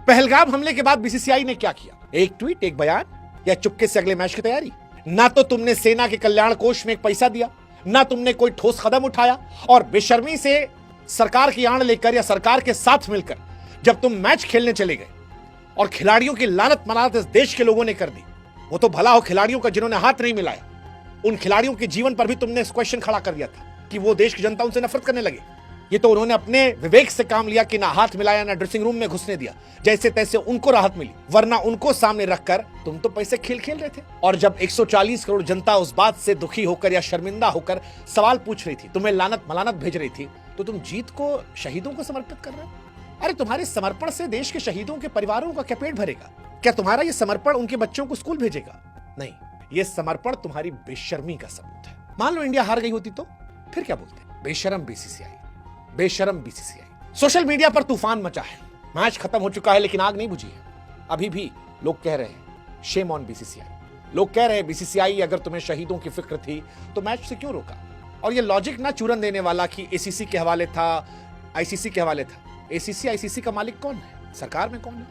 पहलगाम हमले के बाद बीसीसीआई ने क्या किया? एक ट्वीट, एक बयान, या चुपके से अगले मैच की तैयारी? ना तो तुमने सेना के कल्याण कोष में एक पैसा दिया, ना तुमने कोई ठोस कदम उठाया, और बेशर्मी से सरकार की आड़ लेकर या सरकार के साथ मिलकर जब तुम मैच खेलने चले गए और खिलाड़ियों की लानत मनात इस देश के लोगों ने कर दी। वो तो भला हो खिलाड़ियों का जिन्होंने हाथ नहीं मिलाया, उन खिलाड़ियों के जीवन पर भी तुमने इस क्वेश्चन खड़ा कर दिया था कि वो देश की जनता उनसे नफरत करने लगे। ये तो उन्होंने अपने विवेक से काम लिया कि ना हाथ मिलाया, ना ड्रेसिंग रूम में घुसने दिया, जैसे तैसे उनको राहत मिली, वरना उनको सामने रखकर तुम तो पैसे खेल खेल रहे थे। और जब 140 करोड़ जनता उस बात से दुखी होकर या शर्मिंदा होकर सवाल पूछ रही थी, तुम्हें लानत मलानत भेज रही थी, तो तुम जीत को शहीदों को समर्पित कर रहे हो। अरे तुम्हारे समर्पण से देश के शहीदों के परिवारों का क्या पेट भरेगा? क्या तुम्हारा ये समर्पण उनके बच्चों को स्कूल भेजेगा? नहीं, ये समर्पण तुम्हारी बेशर्मी का सबूत है। मान लो इंडिया हार गई होती तो फिर क्या बोलते? बेशरम बीसीसीआई, बेशरम बीसीसीआई। सोशल मीडिया पर तूफान मचा है। मैच खत्म हो चुका है लेकिन आग नहीं बुझी है। अभी भी लोग कह रहे हैं शेम ऑन बीसीसीआई। लोग कह रहे हैं बीसीसीआई, अगर तुम्हें शहीदों की फिक्र थी तो मैच से क्यों रोका? और ये लॉजिक ना चूरन देने वाला कि एसीसी के हवाले था, आईसीसी के हवाले था। एसीसी आईसीसी का मालिक कौन है? सरकार में कौन है?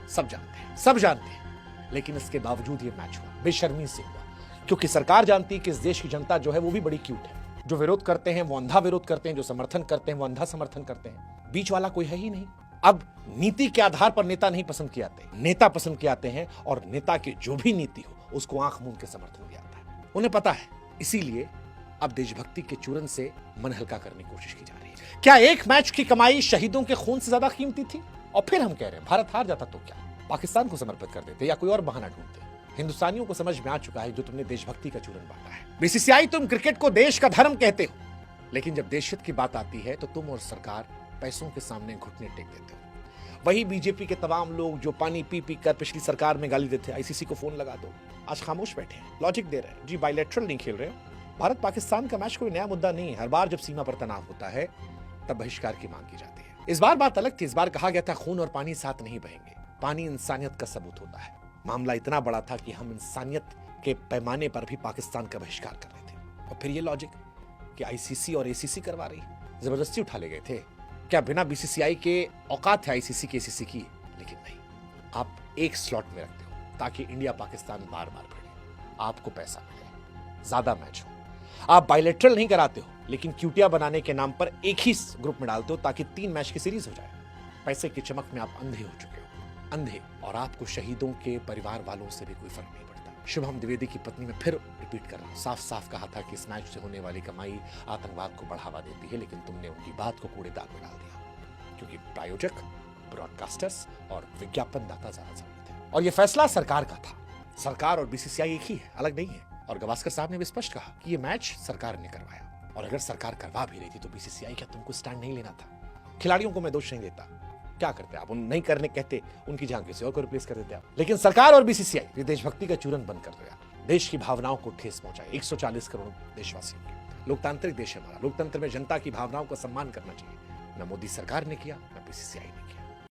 सब जानते हैं, सब जानते हैं। लेकिन इसके बावजूद ये मैच हुआ, बेशर्मी से हुआ, क्योंकि सरकार जानती है कि इस देश की जनता जो है वो भी बड़ी क्यूट है। जो विरोध करते हैं वो अंधा विरोध करते हैं, जो समर्थन करते हैं वो अंधा समर्थन करते हैं। बीच वाला कोई है ही नहीं। अब नीति के आधार पर नेता नहीं पसंद किए जाते, नेता पसंद किए जाते हैं, और नेता की जो भी नीति हो उसको आंख मूंद के समर्थन दिया जाता है। उन्हें पता है, इसीलिए अब देशभक्ति के चूरन से मन हल्का करने की कोशिश की जा रही है। क्या एक मैच की कमाई शहीदों के खून से ज्यादा कीमती थी? और फिर हम कह रहे हैं भारत हार जाता तो क्या, पाकिस्तान को समर्पित कर देते या कोई और बहाना ढूंढते? हिंदुस्तानियों को समझ में आ चुका है जो तुमने देशभक्ति का चूरन बांटा है। बीसीसीआई, तुम क्रिकेट को देश का धर्म कहते हो, लेकिन जब देश हित की बात आती है तो तुम और सरकार पैसों के सामने घुटने टेक देते हो। वही बीजेपी के तमाम लोग जो पानी पी पी कर पिछली सरकार में गाली देते, आईसीसी को फोन लगा दो, आज खामोश बैठे हैं, लॉजिक दे रहे हैं। जी बायलैटरल नहीं खेल रहे हो। भारत पाकिस्तान का मैच कोई नया मुद्दा नहीं है। हर बार जब सीमा पर तनाव होता है तब बहिष्कार की मांग की जाती है। इस बार बात अलग थी। इस बार कहा गया था खून और पानी साथ नहीं बहेंगे। पानी इंसानियत का सबूत होता है। मामला इतना बड़ा था कि हम इंसानियत के पैमाने पर भी पाकिस्तान का बहिष्कार कर रहे थे। और फिर ये लॉजिक कि आईसीसी और एसीसी करवा रही, जबरदस्ती उठा ले गए थे। क्या बिना बीसीसीआई के औकात है आईसीसी की एसीसी की? लेकिन नहीं, आप एक स्लॉट में रखते हो ताकि इंडिया पाकिस्तान बार बार भिड़े, आपको पैसा मिले, ज्यादा मैच हो। आप बायलैटरल नहीं कराते हो, लेकिन क्यूटिया बनाने के नाम पर एक ही ग्रुप में डालते हो ताकि 3 मैच की सीरीज हो जाए। पैसे की चमक में आप अंधे हो चुके हो, अंधे। और आपको शहीदों के परिवार वालों से भी कोई फर्क नहीं पड़ता। शुभम द्विवेदी की पत्नी में फिर रिपीट कर रहा हूं, साफ साफ कहा था कि इस मैच से होने वाली कमाई आतंकवाद को बढ़ावा देती है, लेकिन तुमने उनकी बात को कूड़ेदान में डाल दिया, क्योंकि प्रायोजक, ब्रॉडकास्टर्स और विज्ञापन दाता ज्यादा जरूरी थे। और यह फैसला सरकार का था। सरकार और बीसीसीआई एक ही है, अलग नहीं है। और गावस्कर साहब ने भी स्पष्ट कहा कि यह मैच सरकार ने करवाया, और अगर सरकार करवा भी रही थी तो बीसीसीआई क्या तुमको स्टैंड नहीं लेना था? खिलाड़ियों को मैं दोष नहीं देता, क्या करते आप, उन नहीं करने कहते, उनकी जगह किसी और को रिप्लेस कर देते आप। लेकिन सरकार और बीसीसीआई देशभक्ति का चूरन बंद कर दो यार। देश की भावनाओं को ठेस पहुंचाए 140 करोड़ देशवासियों के। लोकतांत्रिक देश है हमारा, लोकतंत्र में जनता की भावनाओं का सम्मान करना चाहिए। न मोदी सरकार ने किया, न बीसीसीआई ने किया।